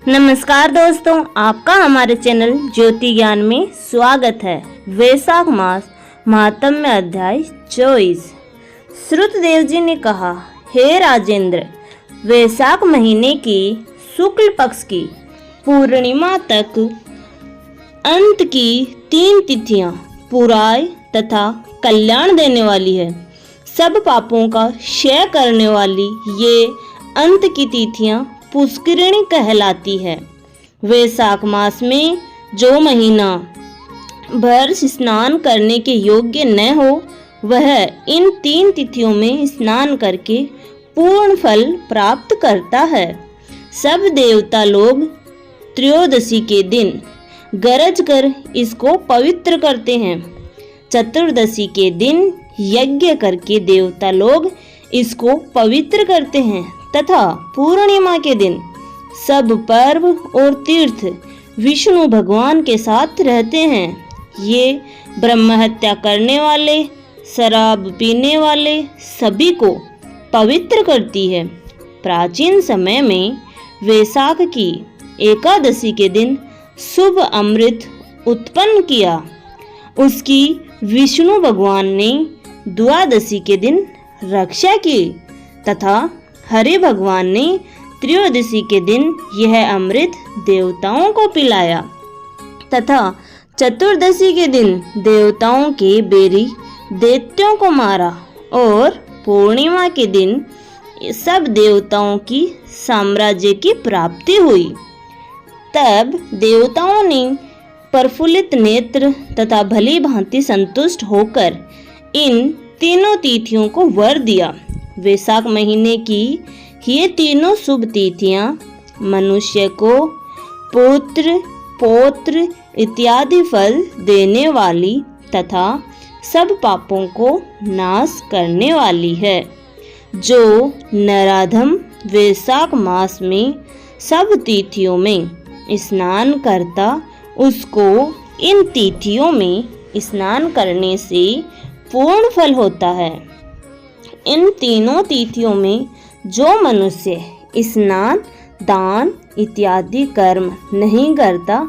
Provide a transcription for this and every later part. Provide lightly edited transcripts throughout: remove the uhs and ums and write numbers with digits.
नमस्कार दोस्तों, आपका हमारे चैनल ज्योति ज्ञान में स्वागत है। वैशाख मास महात्म्य अध्याय 24। श्रुतदेव जी ने कहा, हे राजेंद्र, वैशाख महीने की शुक्ल पक्ष की पूर्णिमा तक अंत की 3 तिथियां पुराय तथा कल्याण देने वाली है। सब पापों का क्षय करने वाली ये अंत की तिथियां पुष्करिणी कहलाती है। वैशाख मास में जो महीना भर स्नान करने के योग्य न हो, वह इन 3 तिथियों में स्नान करके पूर्ण फल प्राप्त करता है। सब देवता लोग त्रयोदशी के दिन गरज कर इसको पवित्र करते हैं। चतुर्दशी के दिन यज्ञ करके देवता लोग इसको पवित्र करते हैं तथा पूर्णिमा के दिन सब पर्व और तीर्थ विष्णु भगवान के साथ रहते हैं। ये ब्रह्म हत्या करने वाले, शराब पीने वाले सभी को पवित्र करती है। प्राचीन समय में वैशाख की एकादशी के दिन शुभ अमृत उत्पन्न किया। उसकी विष्णु भगवान ने द्वादशी के दिन रक्षा की तथा हरि भगवान ने त्रयोदशी के दिन यह अमृत देवताओं को पिलाया तथा चतुर्दशी के दिन देवताओं के बेरी दैत्यों को मारा और पूर्णिमा के दिन सब देवताओं की साम्राज्य की प्राप्ति हुई। तब देवताओं ने प्रफुल्लित नेत्र तथा भली भांति संतुष्ट होकर इन तीनों तिथियों को वर दिया। वैशाख महीने की ये तीनों शुभ तिथियां मनुष्य को पुत्र, पौत्र इत्यादि फल देने वाली तथा सब पापों को नाश करने वाली है। जो नराधम वैशाख मास में सब तिथियों में स्नान करता, उसको इन तिथियों में स्नान करने से पूर्ण फल होता है। इन तीनों तिथियों में जो मनुष्य स्नान, दान इत्यादि कर्म नहीं करता,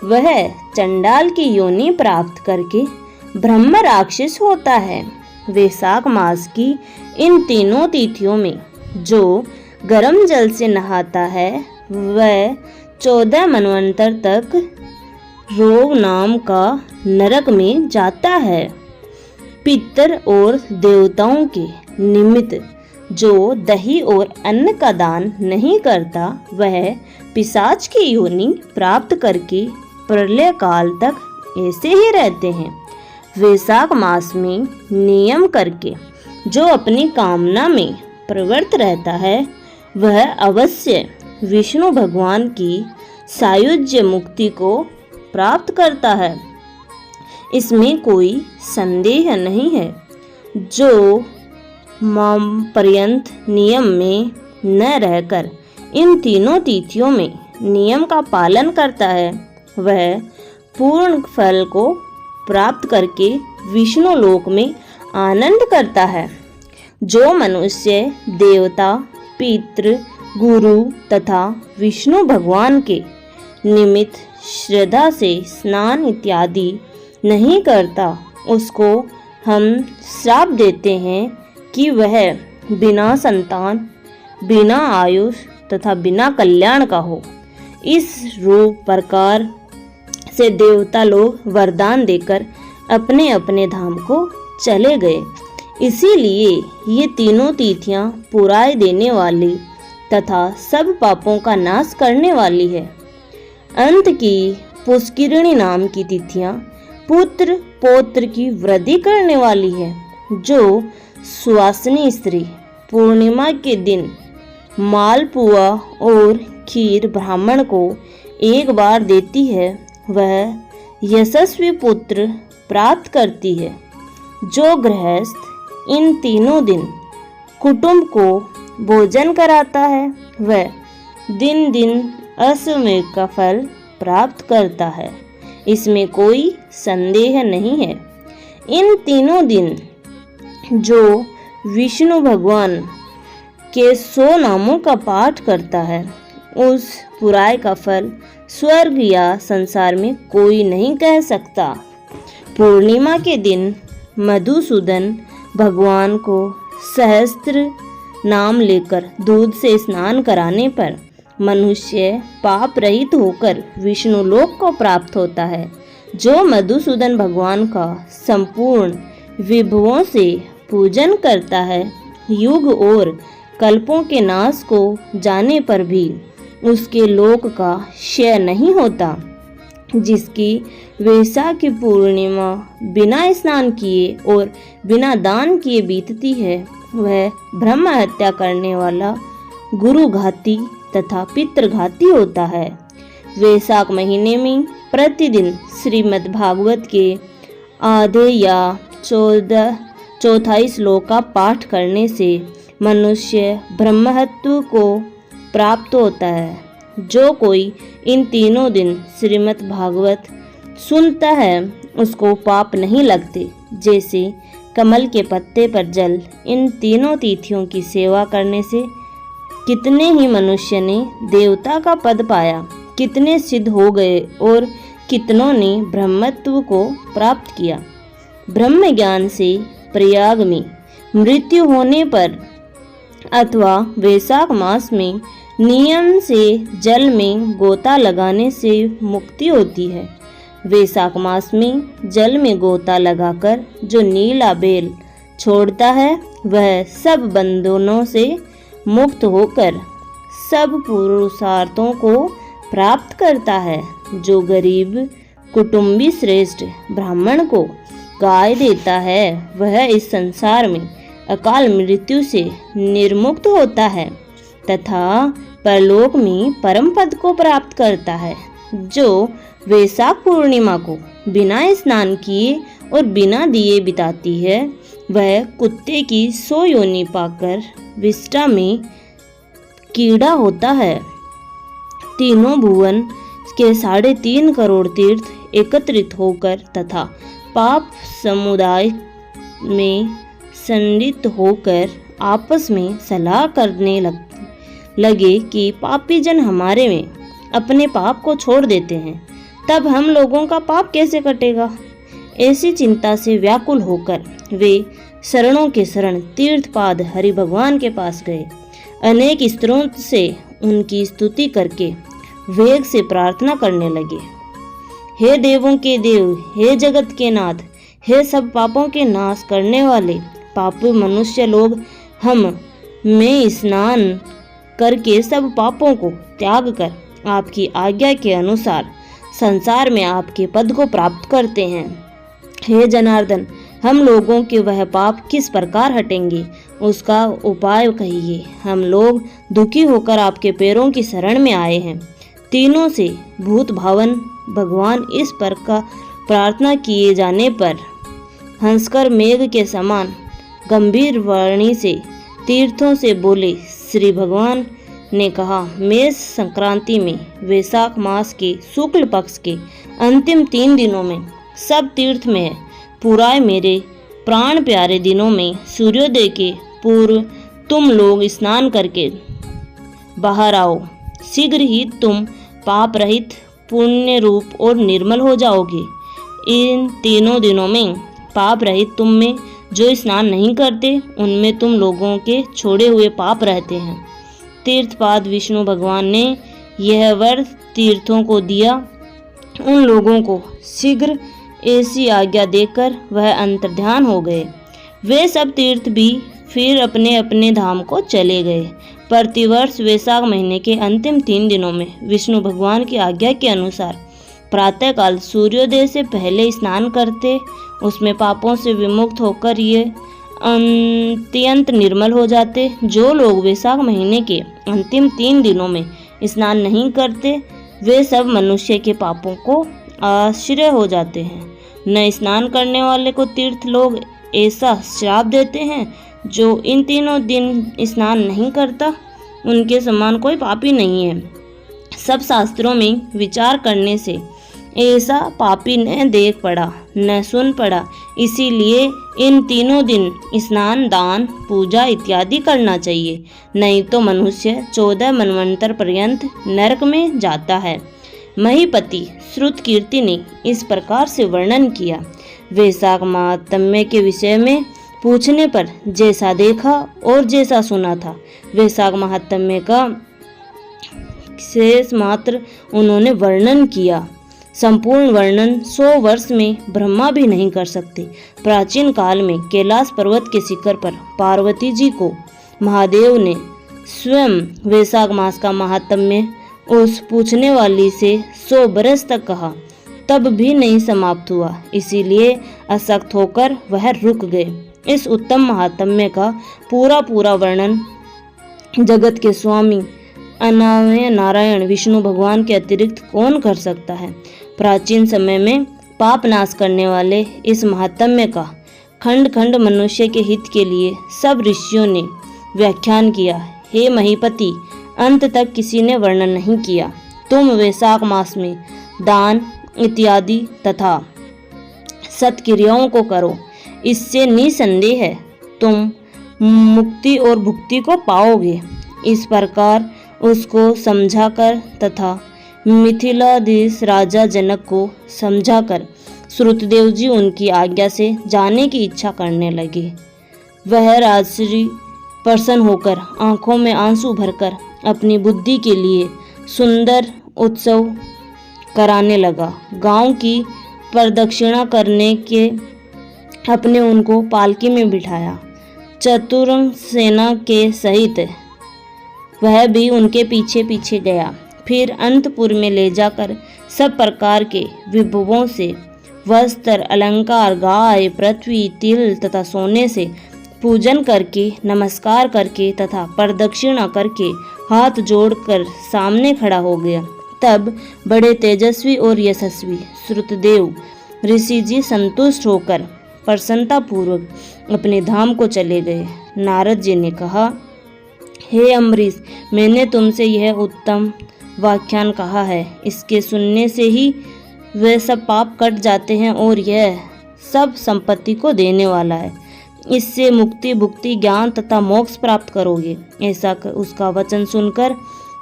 वह चंडाल की योनि प्राप्त करके ब्रह्म राक्षस होता है। वैशाख मास की इन तीनों तिथियों में जो गर्म जल से नहाता है, वह 14 मनवंतर तक रोग नाम का नरक में जाता है। पितर और देवताओं के निमित्त जो दही और अन्न का दान नहीं करता, वह पिशाच की योनि प्राप्त करके प्रलय काल तक ऐसे ही रहते हैं। वैशाख मास में नियम करके जो अपनी कामना में प्रवृत्त रहता है, वह अवश्य विष्णु भगवान की सायुज्य मुक्ति को प्राप्त करता है। इसमें कोई संदेह नहीं है। जो माम पर्यंत नियम में न रहकर इन तीनों तिथियों में नियम का पालन करता है, वह पूर्ण फल को प्राप्त करके विष्णु लोक में आनंद करता है। जो मनुष्य देवता, पितृ, गुरु तथा विष्णु भगवान के निमित्त श्रद्धा से स्नान इत्यादि नहीं करता, उसको हम श्राप देते हैं कि वह बिना संतान, बिना आयुष तथा बिना कल्याण का हो। इस रूप प्रकार से देवता लोग वरदान देकर अपने अपने धाम को चले गए। इसीलिए ये तीनों तिथियां पुराय देने वाली तथा सब पापों का नाश करने वाली है। अंत की पुष्करिणी नाम की तिथियां पुत्र, पौत्र की वृद्धि करने वाली है। जो सुवासिनी स्त्री पूर्णिमा के दिन मालपुआ और खीर ब्राह्मण को एक बार देती है, वह यशस्वी पुत्र प्राप्त करती है। जो गृहस्थ इन तीनों दिन कुटुंब को भोजन कराता है, वह दिन दिन अश्वमेध का फल प्राप्त करता है। इसमें कोई संदेह नहीं है। इन तीनों दिन जो विष्णु भगवान के 100 नामों का पाठ करता है, उस बुराई का फल स्वर्ग या संसार में कोई नहीं कह सकता। पूर्णिमा के दिन मधुसूदन भगवान को सहस्त्र नाम लेकर दूध से स्नान कराने पर मनुष्य पाप रहित होकर विष्णु लोक को प्राप्त होता है। जो मधुसूदन भगवान का संपूर्ण विभवों से पूजन करता है, युग और कल्पों के नाश को जाने पर भी उसके लोक का क्षय नहीं होता। जिसकी वैशाख की पूर्णिमा बिना स्नान किए और बिना दान किए बीतती है, वह ब्रह्म हत्या करने वाला गुरुघाती तथा पितृघाती होता है। वैशाख महीने में प्रतिदिन श्रीमद् भागवत के आधे या चौथाई श्लोक का पाठ करने से मनुष्य ब्रह्महत्व को प्राप्त होता है। जो कोई इन तीनों दिन श्रीमद् भागवत सुनता है, उसको पाप नहीं लगते। जैसे कमल के पत्ते पर जल, इन तीनों तिथियों की सेवा करने से कितने ही मनुष्य ने देवता का पद पाया, कितने सिद्ध हो गए और कितनों ने ब्रह्मत्व को प्राप्त किया। ब्रह्म ज्ञान से प्रयाग में मृत्यु होने पर अथवा वैशाख मास में नियम से जल में गोता लगाने से मुक्ति होती है। वैशाख मास में जल में गोता लगाकर जो नीला बेल छोड़ता है, वह सब बंधनों से मुक्त होकर सब पुरुषार्थों को प्राप्त करता है। जो गरीब कुटुंबी श्रेष्ठ ब्राह्मण को गाय देता है, वह इस संसार में अकाल मृत्यु से निर्मुक्त होता है तथा परलोक में परम पद को प्राप्त करता है। जो वैशाख पूर्णिमा को बिना स्नान किए और बिना दिए बिताती है, वह कुत्ते की 100 योनि पाकर विष्ठा में कीड़ा होता है। तीनों भुवन के 3.5 करोड़ तीर्थ एकत्रित होकर तथा पाप समुदाय में संडित होकर आपस में सलाह करने लगे कि पापी जन हमारे में अपने पाप को छोड़ देते हैं, तब हम लोगों का पाप कैसे कटेगा। ऐसी चिंता से व्याकुल होकर वे शरणों के शरण तीर्थपाद हरि भगवान के पास गए। अनेक स्तरों से उनकी स्तुति करके वेग से प्रार्थना करने लगे। हे देवों के देव, हे जगत के नाथ, हे सब पापों के नाश करने वाले पापी मनुष्य लोग, हम में स्नान करके सब पापों को त्याग कर आपकी आज्ञा के अनुसार संसार में आपके पद को प्राप्त करते हैं। हे जनार्दन, हम लोगों के वह पाप किस प्रकार हटेंगे, उसका उपाय कहिए। हम लोग दुखी होकर आपके पैरों की शरण में आए हैं। तीनों से भूत भावन भगवान इस प्रकार प्रार्थना किए जाने पर हंसकर मेघ के समान गंभीर वाणी से तीर्थों से बोले। श्री भगवान ने कहा, मेष संक्रांति में वैशाख मास के शुक्ल पक्ष के अंतिम 3 दिनों में सब तीर्थ में है। पूरा मेरे प्राण प्यारे दिनों में सूर्योदय के पूर्व तुम लोग स्नान करके बाहर आओ। शीघ्र ही तुम पाप रहित, पुण्य रूप और निर्मल हो जाओगे। इन तीनों दिनों में पाप रहित तुम में जो स्नान नहीं करते, उनमें तुम लोगों के छोड़े हुए पाप रहते हैं। तीर्थपाद विष्णु भगवान ने यह वर तीर्थों को दिया। उन लोगों को शीघ्र ऐसी आज्ञा देकर वह अंतर्ध्यान हो गए। वे सब तीर्थ भी फिर अपने अपने धाम को चले गए। प्रतिवर्ष वैशाख महीने के अंतिम 3 दिनों में विष्णु भगवान की आज्ञा के अनुसार प्रातःकाल सूर्योदय से पहले स्नान करते। उसमें पापों से विमुक्त होकर ये अत्यंत निर्मल हो जाते। जो लोग वैशाख महीने के अंतिम 3 दिनों में स्नान नहीं करते, वे सब मनुष्य के पापों को आश्रय हो जाते हैं। न स्नान करने वाले को तीर्थ लोग ऐसा श्राप देते हैं, जो इन तीनों दिन स्नान नहीं करता, उनके समान कोई पापी नहीं है। सब शास्त्रों में विचार करने से ऐसा पापी न देख पड़ा न सुन पड़ा। इसीलिए इन तीनों दिन स्नान, दान, पूजा इत्यादि करना चाहिए, नहीं तो मनुष्य 14 मनवंतर पर्यंत नरक में जाता है। महीपति श्रुतकीर्ति ने इस प्रकार से वर्णन किया। वैशाख महात्म्य के विषय में पूछने पर जैसा देखा और जैसा सुना था, वैशाख महात्म्य का शेष मात्र उन्होंने वर्णन किया। संपूर्ण वर्णन 100 वर्ष में ब्रह्मा भी नहीं कर सकते। प्राचीन काल में कैलाश पर्वत के शिखर पर पार्वती जी को महादेव ने स्वयं वैशाख मास का महात्म्य उस पूछने वाली से 100 बरस तक कहा, तब भी नहीं समाप्त हुआ। इसीलिए असक्त होकर वह रुक गए। इस उत्तम महात्म्य का पूरा वर्णन जगत के स्वामी अनामय नारायण विष्णु भगवान के अतिरिक्त कौन कर सकता है। प्राचीन समय में पाप नाश करने वाले इस महात्म्य का खंड खंड मनुष्य के हित के लिए सब ऋषियों ने व्याख्यान किया। हे महीपति, अंत तक किसी ने वर्णन नहीं किया। तुम वैशाख मास में दान इत्यादि तथा सत्क्रियाओं को करो, इससे निसंदेह है तुम मुक्ति और भुक्ति को पाओगे। इस प्रकार उसको समझाकर तथा मिथिलाधीश राजा जनक को समझाकर श्रुतदेव जी उनकी आज्ञा से जाने की इच्छा करने लगे। वह राजश्री प्रसन्न होकर आंखों में आंसू भरकर अपनी बुद्धि के लिए सुंदर उत्सव कराने लगा। गांव की प्रदक्षिणा करने के अपने उनको पालकी में बिठाया। चतुरंग सेना के सहित वह भी उनके पीछे पीछे गया। फिर अंतपुर में ले जाकर सब प्रकार के विभवों से वस्त्र, अलंकार, गाय, पृथ्वी, तिल तथा सोने से पूजन करके, नमस्कार करके तथा प्रदक्षिणा करके हाथ जोड़कर सामने खड़ा हो गया। तब बड़े तेजस्वी और यशस्वी श्रुतदेव ऋषि जी संतुष्ट होकर प्रसन्नता पूर्वक अपने धाम को चले गए। नारद जी ने कहा, हे अम्बरीश, मैंने तुमसे यह उत्तम व्याख्यान कहा है। इसके सुनने से ही वे सब पाप कट जाते हैं और यह सब संपत्ति को देने वाला है। इससे मुक्ति, भुक्ति, ज्ञान तथा मोक्ष प्राप्त करोगे। ऐसा उसका वचन सुनकर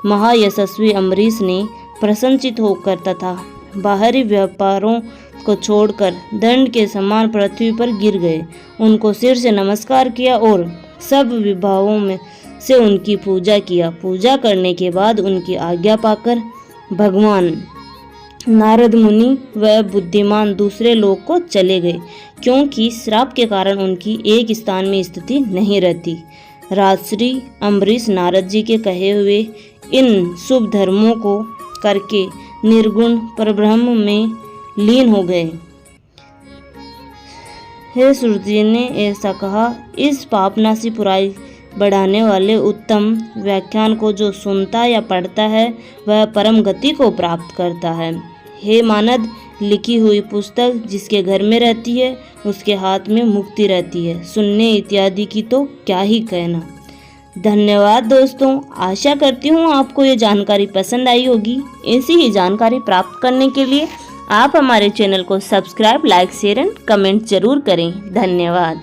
महायशस्वी अम्बरीश ने प्रसन्नचित होकर तथा बाहरी व्यापारों को छोड़कर दंड के समान पृथ्वी पर गिर गए। उनको सिर से नमस्कार किया और सब विभागों में से उनकी पूजा किया। पूजा करने के बाद उनकी आज्ञा पाकर भगवान नारद मुनि व बुद्धिमान दूसरे लोक को चले गए, क्योंकि श्राप के कारण उनकी एक स्थान में स्थिति नहीं रहती। राजश्री अम्बरीश नारद जी के कहे हुए इन शुभ धर्मों को करके निर्गुण परब्रह्म में लीन हो गए। हे श्रुति जी ने ऐसा कहा, इस पापनाशी बुराई बढ़ाने वाले उत्तम व्याख्यान को जो सुनता या पढ़ता है वह परम गति को प्राप्त करता है। हे मानद, लिखी हुई पुस्तक जिसके घर में रहती है उसके हाथ में मुक्ति रहती है। सुनने इत्यादि की तो क्या ही कहना। धन्यवाद दोस्तों, आशा करती हूँ आपको ये जानकारी पसंद आई होगी। ऐसी ही जानकारी प्राप्त करने के लिए आप हमारे चैनल को subscribe, like, share and comment जरूर करें। धन्यवाद।